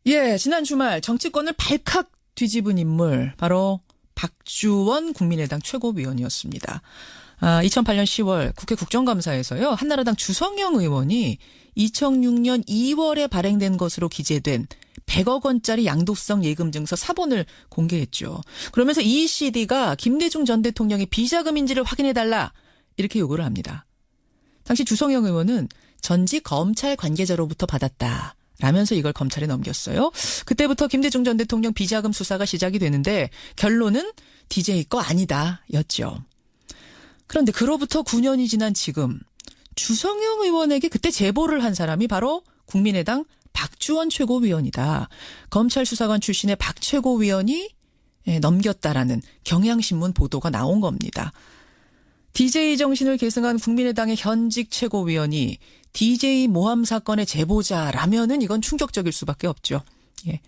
예, 지난 주말 정치권을 발칵 뒤집은 인물 바로 박주원 국민의당 최고위원이었습니다. 2008년 10월 국회 국정감사에서요. 한나라당 주성영 의원이 2006년 2월에 발행된 것으로 기재된 100억 원짜리 양도성 예금증서 사본을 공개했죠. 그러면서 이 CD가 김대중 전 대통령의 비자금인지를 확인해달라 이렇게 요구를 합니다. 당시 주성영 의원은 전직 검찰 관계자로부터 받았다. 라면서 이걸 검찰에 넘겼어요. 그때부터 김대중 전 대통령 비자금 수사가 시작이 되는데 결론은 DJ 거 아니다 였죠. 그런데 그로부터 9년이 지난 지금 주성영 의원에게 그때 제보를 한 사람이 바로 국민의당 박주원 최고위원이다. 검찰 수사관 출신의 박 최고위원이 넘겼다라는 경향신문 보도가 나온 겁니다. DJ 정신을 계승한 국민의당의 현직 최고위원이 DJ 모함 사건의 제보자라면은 이건 충격적일 수밖에 없죠. 예.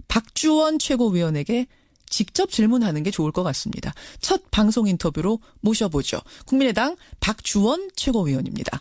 박주원 최고위원에게 직접 질문하는 게 좋을 것 같습니다. 첫 방송 인터뷰로 모셔보죠. 국민의당 박주원 최고위원입니다.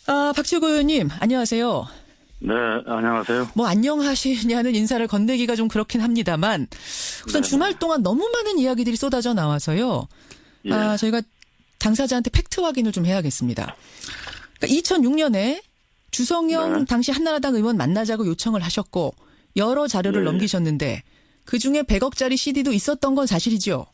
박 최고위원님 안녕하세요. 네, 안녕하세요. 뭐 안녕하시냐는 인사를 건네기가 좀 그렇긴 합니다만 우선 네. 주말 동안 너무 많은 이야기들이 쏟아져 나와서요. 예. 저희가 당사자한테 팩트 확인을 좀 해야겠습니다. 그러니까 2006년에 주성영 네. 당시 한나라당 의원 만나자고 요청을 하셨고 여러 자료를 네. 넘기셨는데 그중에 100억짜리 CD도 있었던 건 사실이죠?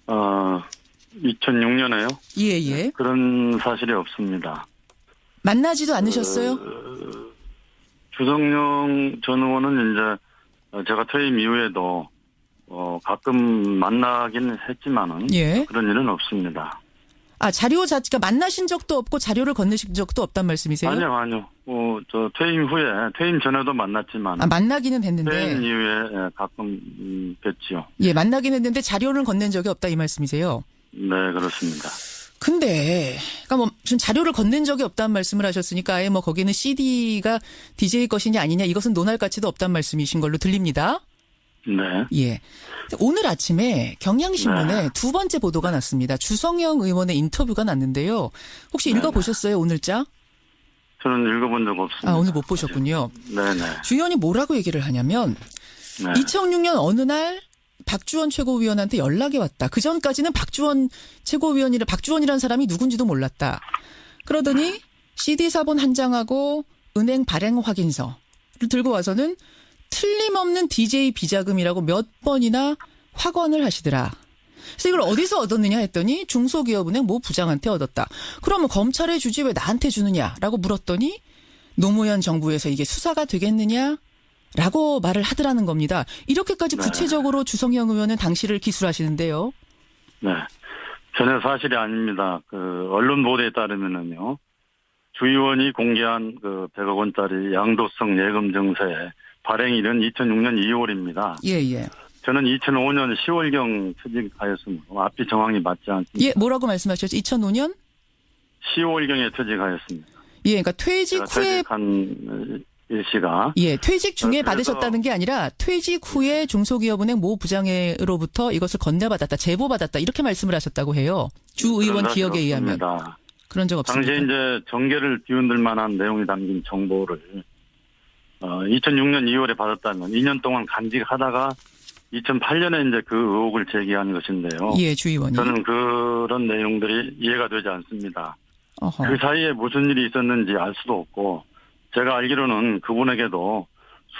2006년에요? 예. 그런 사실이 없습니다. 만나지도 않으셨어요? 주성영 전 의원은 이제 제가 퇴임 이후에도 가끔 만나긴 했지만은 예. 그런 일은 없습니다. 자료 자체가 만나신 적도 없고 자료를 건네신 적도 없단 말씀이세요? 아니요. 저 퇴임 후에, 퇴임 전에도 만났지만. 만나기는 했는데. 퇴임 이후에 가끔 뵀지요. 예, 만나긴 했는데 자료를 건넨 적이 없다 이 말씀이세요? 네, 그렇습니다. 근데, 그러니까 뭐, 지금 자료를 건넨 적이 없다는 말씀을 하셨으니까 아예 뭐 거기는 CD가 DJ 것이냐 아니냐 이것은 논할 가치도 없다는 말씀이신 걸로 들립니다. 네. 예. 오늘 아침에 경향신문에 네. 두 번째 보도가 났습니다. 주성영 의원의 인터뷰가 났는데요. 혹시 읽어보셨어요, 오늘자? 저는 읽어본 적 없습니다. 오늘 못 보셨군요. 네네. 주 의원이 뭐라고 얘기를 하냐면, 네. 2006년 어느 날 박주원 최고위원한테 연락이 왔다. 그 전까지는 박주원 박주원이라는 사람이 누군지도 몰랐다. 그러더니 CD 사본 한 장하고 은행 발행 확인서를 들고 와서는 틀림없는 DJ 비자금이라고 몇 번이나 확언을 하시더라. 그래서 이걸 어디서 얻었느냐 했더니 중소기업은행 모 부장한테 얻었다. 그러면 검찰에 주지 왜 나한테 주느냐라고 물었더니 노무현 정부에서 이게 수사가 되겠느냐? 라고 말을 하더라는 겁니다. 이렇게까지 네. 구체적으로 주성영 의원은 당시를 기술하시는데요. 네. 전혀 사실이 아닙니다. 언론 보도에 따르면은요, 주 의원이 공개한 100억 원짜리 양도성 예금 증서의 발행일은 2006년 2월입니다. 예. 저는 2005년 10월경 퇴직하였습니다. 앞이 정황이 맞지 않습니다. 예, 뭐라고 말씀하셨죠? 2005년? 10월경에 퇴직하였습니다. 예, 그러니까 퇴직 후에 퇴직한 일시가. 예, 퇴직 중에 그래서 받으셨다는 게 아니라 퇴직 후에 중소기업은행 모 부장으로부터 이것을 건네받았다, 제보받았다 이렇게 말씀을 하셨다고 해요. 주 의원 기억에 의하면. 없습니다. 그런 적 없습니다. 당시에 이제 정계를 뒤흔들 만한 내용이 담긴 정보를 2006년 2월에 받았다면 2년 동안 간직하다가 2008년에 이제 그 의혹을 제기한 것인데요. 예, 주 의원이. 저는 그런 내용들이 이해가 되지 않습니다. 어허. 그 사이에 무슨 일이 있었는지 알 수도 없고 제가 알기로는 그분에게도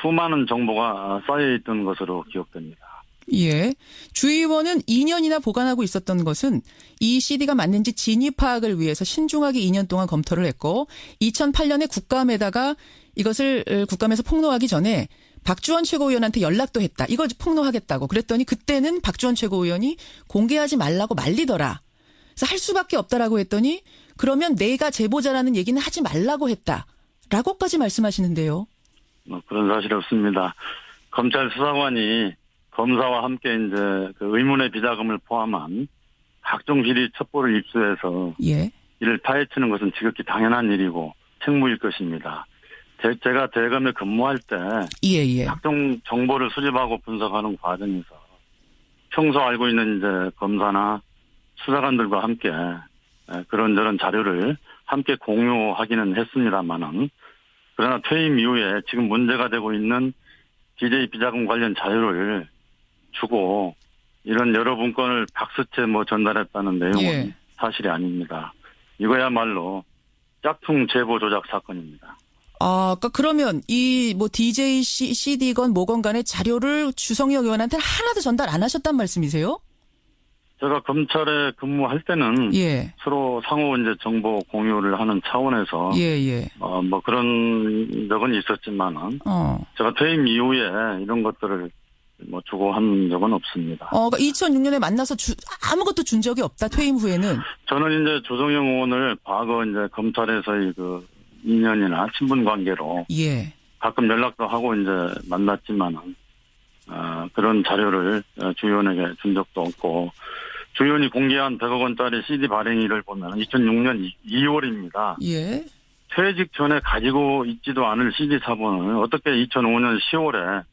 수많은 정보가 쌓여있던 것으로 기억됩니다. 예. 주 의원은 2년이나 보관하고 있었던 것은 이 CD가 맞는지 진위 파악을 위해서 신중하게 2년 동안 검토를 했고 2008년에 국감에다가 이것을 국감에서 폭로하기 전에 박주원 최고위원한테 연락도 했다. 이거 폭로하겠다고. 그랬더니 그때는 박주원 최고위원이 공개하지 말라고 말리더라. 그래서 할 수밖에 없다라고 했더니 그러면 내가 제보자라는 얘기는 하지 말라고 했다. 라고까지 말씀하시는데요. 그런 사실이 없습니다. 검찰 수사관이 검사와 함께 이제 의문의 비자금을 포함한 각종 비리 첩보를 입수해서 예. 이를 파헤치는 것은 지극히 당연한 일이고 책무일 것입니다. 제가 대검에 근무할 때 예. 각종 정보를 수집하고 분석하는 과정에서 평소 알고 있는 이제 검사나 수사관들과 함께 그런저런 자료를 함께 공유하기는 했습니다만은 그러나 퇴임 이후에 지금 문제가 되고 있는 DJ 비자금 관련 자료를 주고 이런 여러 문건을 박스채 전달했다는 내용은 예. 사실이 아닙니다. 이거야말로 짝퉁 제보 조작 사건입니다. 그러니까 그러면 이 DJ CD건 뭐건 간의 자료를 주성영 의원한테 하나도 전달 안 하셨단 말씀이세요? 제가 검찰에 근무할 때는 예. 서로 상호 이제 정보 공유를 하는 차원에서 예. 그런 적은 있었지만은 제가 퇴임 이후에 이런 것들을 주고 한 적은 없습니다. 그러니까 2006년에 만나서 아무것도 준 적이 없다. 퇴임 후에는. 저는 이제 조성영 의원을 과거 이제 검찰에서의 그 인연이나 친분 관계로 예. 가끔 연락도 하고 이제 만났지만은 그런 자료를 주 의원에게 준 적도 없고 주 의원이 공개한 100억 원짜리 CD 발행일을 보면 2006년 2월입니다. 예. 퇴직 전에 가지고 있지도 않을 CD 사본을 어떻게 2005년 10월에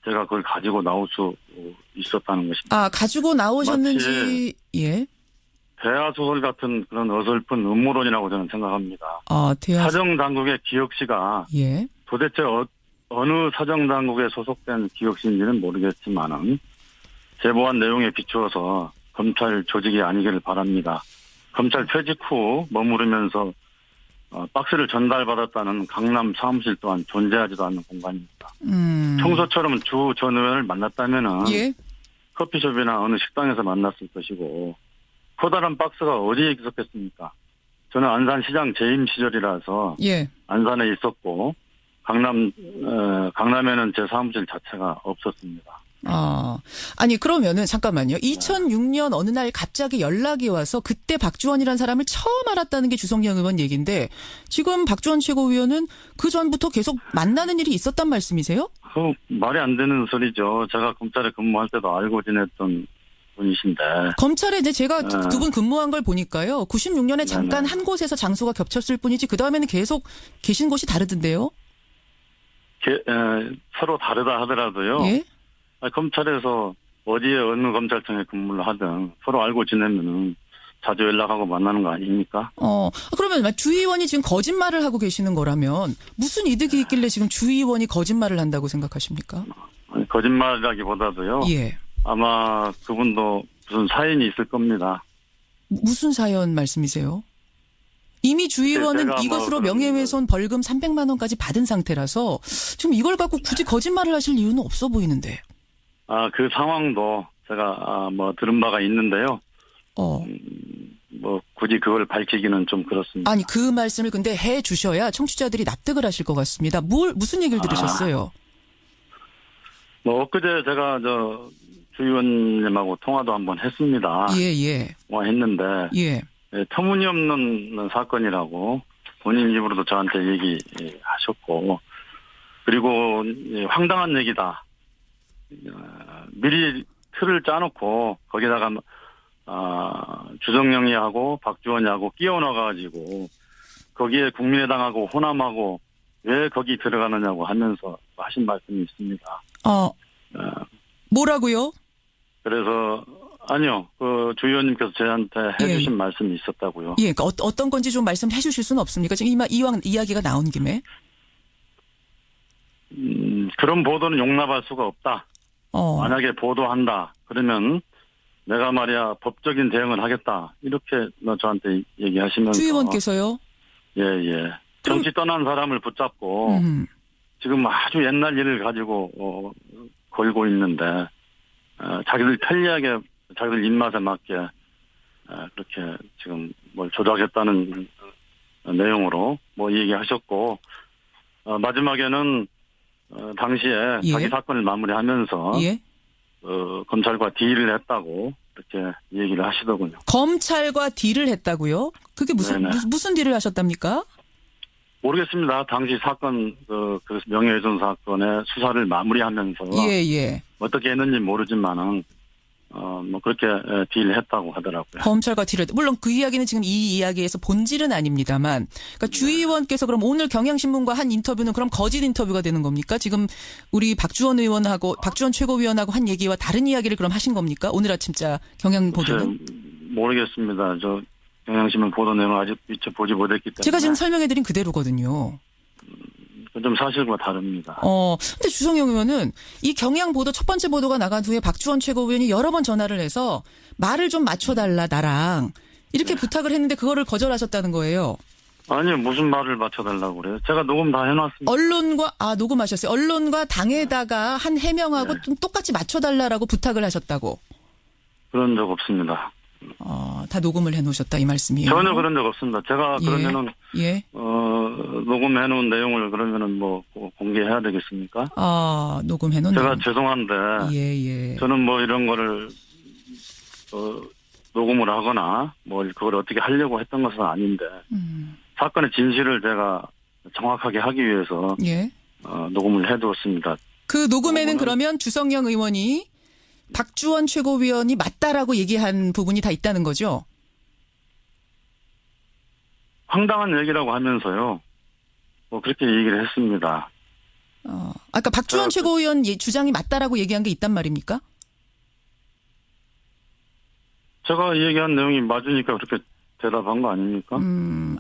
제가 그걸 가지고 나올 수 있었다는 것입니다. 가지고 나오셨는지, 예. 대하소설 같은 그런 어설픈 음모론이라고 저는 생각합니다. 사정당국의 기억시가 예. 도대체 어느 사정당국에 소속된 기억시인지는 모르겠지만은 제보한 내용에 비추어서 검찰 조직이 아니기를 바랍니다. 검찰 퇴직 후 머무르면서 박스를 전달받았다는 강남 사무실 또한 존재하지도 않는 공간입니다. 평소처럼 주 전 의원을 만났다면은 예. 커피숍이나 어느 식당에서 만났을 것이고 커다란 박스가 어디에 있었겠습니까? 저는 안산시장 재임 시절이라서 예. 안산에 있었고 강남에는 제 사무실 자체가 없었습니다. 아니 그러면은 잠깐만요. 2006년 어느 날 갑자기 연락이 와서 그때 박주원이라는 사람을 처음 알았다는 게 주성영 의원 얘기인데 지금 박주원 최고위원은 그 전부터 계속 만나는 일이 있었단 말씀이세요? 말이 안 되는 소리죠. 제가 검찰에 근무할 때도 알고 지냈던 분이신데. 검찰에 이제 제가 두 분 근무한 걸 보니까요. 96년에 잠깐 한 곳에서 장소가 겹쳤을 뿐이지 그 다음에는 계속 계신 곳이 다르던데요? 서로 다르다 하더라도요. 예? 검찰에서 어디에 어느 검찰청에 근무를 하든 서로 알고 지내면은 자주 연락하고 만나는 거 아닙니까? 그러면 주 의원이 지금 거짓말을 하고 계시는 거라면 무슨 이득이 있길래 지금 주 의원이 거짓말을 한다고 생각하십니까? 거짓말이라기보다도요. 예. 아마 그분도 무슨 사연이 있을 겁니다. 무슨 사연 말씀이세요? 이미 주 의원은 이것으로 명예훼손 벌금 300만 원까지 받은 상태라서 지금 이걸 갖고 굳이 거짓말을 하실 이유는 없어 보이는데. 그 상황도 제가 들은 바가 있는데요. 굳이 그걸 밝히기는 좀 그렇습니다. 아니 그 말씀을 근데 해 주셔야 청취자들이 납득을 하실 것 같습니다. 무슨 얘기를 들으셨어요? 엊그제 제가 주 의원님하고 통화도 한번 했습니다. 예. 했는데 예. 터무니없는 사건이라고 본인 입으로도 저한테 얘기하셨고 그리고 황당한 얘기다. 미리 틀을 짜놓고 거기다가 주성영이하고 박주원이하고 끼워 넣어가지고 거기에 국민의당하고 호남하고 왜 거기 들어가느냐고 하면서 하신 말씀이 있습니다. 뭐라고요? 그래서 아니요. 주 의원님께서 저한테 해주신 말씀이 있었다고요. 예, 그러니까 어떤 건지 좀 말씀해 주실 수는 없습니까? 지금 이왕 이야기가 나온 김에. 그런 보도는 용납할 수가 없다. 만약에 보도한다. 그러면 내가 말이야 법적인 대응을 하겠다. 이렇게 저한테 얘기하시면서. 주 의원께서요? 예. 정치 떠난 사람을 붙잡고 지금 아주 옛날 일을 가지고 걸고 있는데 자기들 편리하게 자기들 입맛에 맞게 그렇게 지금 뭘 조작했다는 내용으로 얘기하셨고 마지막에는 당시에 자기 사건을 마무리하면서 검찰과 딜을 했다고 이렇게 얘기를 하시더군요. 검찰과 딜을 했다고요? 그게 무슨 딜을 하셨답니까? 모르겠습니다. 당시 사건 그래서 명예훼손 사건의 수사를 마무리하면서 어떻게 했는지 모르지만은 그렇게 딜을 했다고 하더라고요. 검찰과 딜을 물론 그 이야기는 지금 이 이야기에서 본질은 아닙니다만, 그러니까 주 의원께서 그럼 오늘 경향신문과 한 인터뷰는 그럼 거짓 인터뷰가 되는 겁니까? 지금 우리 박주원 최고위원하고 한 얘기와 다른 이야기를 그럼 하신 겁니까? 오늘 아침자 경향 보도는? 모르겠습니다. 저 경향신문 보도 내용 아직 미처 보지 못했기 때문에. 제가 지금 설명해드린 그대로거든요. 좀 사실과 다릅니다. 근데 주성영 의원은 이 경향 보도 첫 번째 보도가 나간 후에 박주원 최고위원이 여러 번 전화를 해서 말을 좀 맞춰달라 나랑 이렇게 부탁을 했는데 그거를 거절하셨다는 거예요. 아니요, 무슨 말을 맞춰달라고 그래요? 제가 녹음 다 해놨습니다. 녹음하셨어요. 언론과 당에다가 한 해명하고 네. 좀 똑같이 맞춰달라라고 부탁을 하셨다고. 그런 적 없습니다. 다 녹음을 해놓으셨다 이 말씀이에요. 전혀 그런 적 없습니다. 제가 예. 그러면은 예. 녹음해놓은 내용을 그러면은 뭐 공개해야 되겠습니까? 녹음해놓은 제가 내용. 죄송한데 예. 저는 뭐 이런 거를 녹음을 하거나 뭐 그걸 어떻게 하려고 했던 것은 아닌데 사건의 진실을 제가 정확하게 하기 위해서 예. 녹음을 해두었습니다. 그 녹음에는 그러면 주성영 의원이 박주원 최고위원이 맞다라고 얘기한 부분이 다 있다는 거죠? 황당한 얘기라고 하면서요. 뭐 그렇게 얘기를 했습니다. 아까 박주원 최고위원 주장이 맞다라고 얘기한 게 있단 말입니까? 제가 얘기한 내용이 맞으니까 그렇게 대답한 거 아닙니까?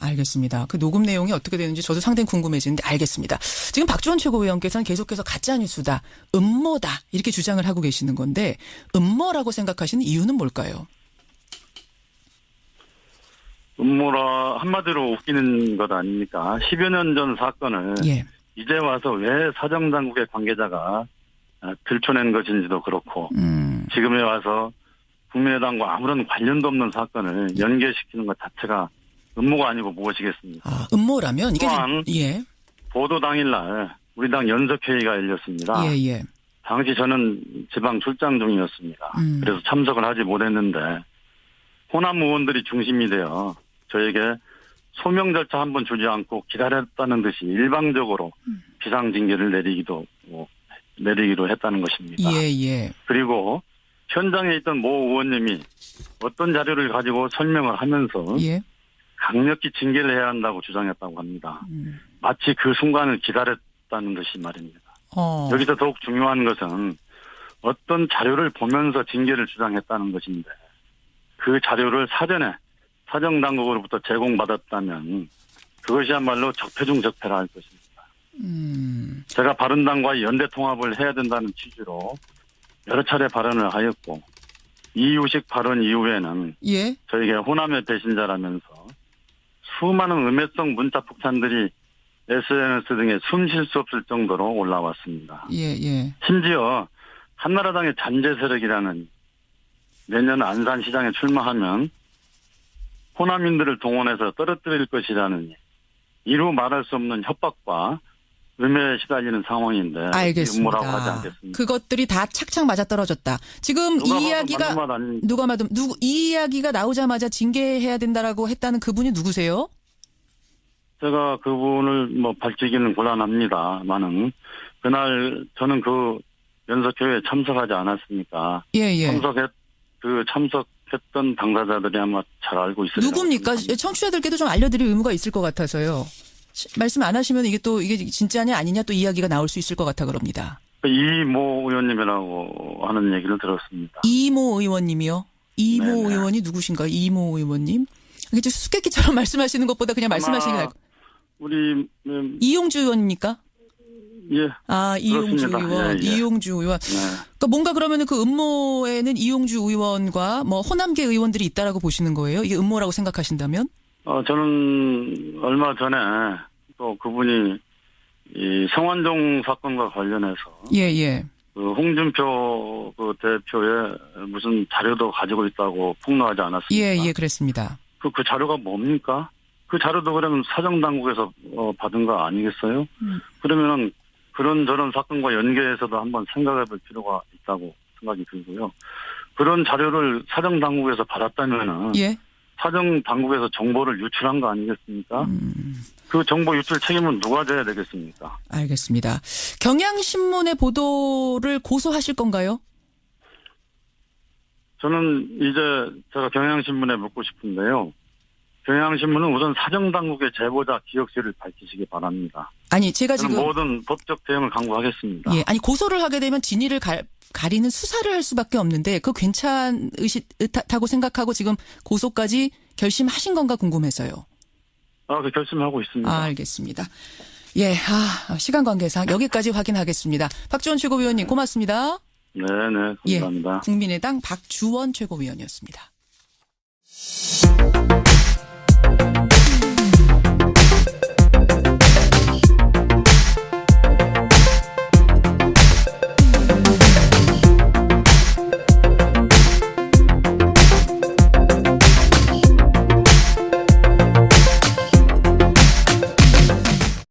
알겠습니다. 그 녹음 내용이 어떻게 되는지 저도 상당히 궁금해지는데 알겠습니다. 지금 박주원 최고위원께서는 계속해서 가짜뉴스다, 음모다 이렇게 주장을 하고 계시는 건데 음모라고 생각하시는 이유는 뭘까요? 음모라 한마디로 웃기는 것 아닙니까? 10여 년 전 사건을 예. 이제 와서 왜 사정당국의 관계자가 들춰낸 것인지도 그렇고 지금에 와서 국민의당과 아무런 관련도 없는 사건을 연계시키는 것 자체가 음모가 아니고 무엇이겠습니까? 음모라면 이게 또한 예. 보도 당일날 우리 당 연석회의가 열렸습니다. 예. 당시 저는 지방 출장 중이었습니다. 그래서 참석을 하지 못했는데 호남 의원들이 중심이 되어 저에게 소명 절차 한번 주지 않고 기다렸다는 듯이 일방적으로 비상징계를 내리기로 했다는 것입니다. 예. 그리고 현장에 있던 모 의원님이 어떤 자료를 가지고 설명을 하면서 예. 강력히 징계를 해야 한다고 주장했다고 합니다. 마치 그 순간을 기다렸다는 듯이 말입니다. 여기서 더욱 중요한 것은 어떤 자료를 보면서 징계를 주장했다는 것인데 그 자료를 사전에 사정당국으로부터 제공받았다면 그것이야말로 적폐 중 적폐라 할 것입니다. 제가 바른당과의 연대 통합을 해야 된다는 취지로 여러 차례 발언을 하였고 이유식 발언 이후에는 예. 저에게 호남의 배신자라면서 수많은 음해성 문자 폭탄들이 SNS 등에 숨 쉴 수 없을 정도로 올라왔습니다. 예. 심지어 한나라당의 잔재 세력이라는 내년 안산시장에 출마하면 호남인들을 동원해서 떨어뜨릴 것이라는 이루 말할 수 없는 협박과 음해에 시달리는 상황인데 알겠습니다. 음모라고 하지 않겠습니다. 그것들이 다 착착 맞아떨어졌다. 지금 이 이야기가 이 이야기가 나오자마자 징계해야 된다라고 했다는 그분이 누구세요? 제가 그분을 밝히기는 곤란합니다만은 그날 저는 그 연석회의에 참석하지 않았으니까 예. 참석했던 당사자들이 아마 잘 알고 있어요. 누굽니까? 청취자들께도 좀 알려드릴 의무가 있을 것 같아서요. 말씀 안 하시면 이게 진짜냐 아니냐 또 이야기가 나올 수 있을 것 같아 그럽니다. 이모 의원님이라고 하는 얘기를 들었습니다. 이모 의원님이요? 이모 네네. 의원이 누구신가요? 이모 의원님? 이게 수수께끼처럼 말씀하시는 것보다 그냥 말씀하시는 게 나을 것 같아요. 우리 이용주 의원입니까? 예. 이용주 그렇습니다. 의원. 예. 이용주 의원. 네. 그러니까 뭔가 그러면은 그 음모에는 이용주 의원과 호남계 의원들이 있다라고 보시는 거예요? 이게 음모라고 생각하신다면? 저는 얼마 전에 또 그분이 이 성완종 사건과 관련해서 예. 그 홍준표 그 대표의 무슨 자료도 가지고 있다고 폭로하지 않았습니까? 예, 그랬습니다. 그 자료가 뭡니까? 그 자료도 그러면 사정당국에서 받은 거 아니겠어요? 그러면은 그런저런 사건과 연계해서도 한번 생각해 볼 필요가 있다고 생각이 들고요. 그런 자료를 사정당국에서 받았다면은 예. 사정당국에서 정보를 유출한 거 아니겠습니까? 그 정보 유출 책임은 누가 져야 되겠습니까? 알겠습니다. 경향신문의 보도를 고소하실 건가요? 저는 이제 제가 경향신문에 묻고 싶은데요. 경향신문은 우선 사정당국의 제보자 기억실을 밝히시기 바랍니다. 아니, 제가 지금 모든 법적 대응을 강구하겠습니다. 예, 아니 고소를 하게 되면 진위를 가리는 수사를 할 수밖에 없는데 그 괜찮다고 생각하고 지금 고소까지 결심하신 건가 궁금해서요. 그 결심하고 있습니다. 알겠습니다. 예, 시간 관계상 여기까지 확인하겠습니다. 박주원 최고위원님 고맙습니다. 네네, 감사합니다. 예, 국민의당 박주원 최고위원이었습니다.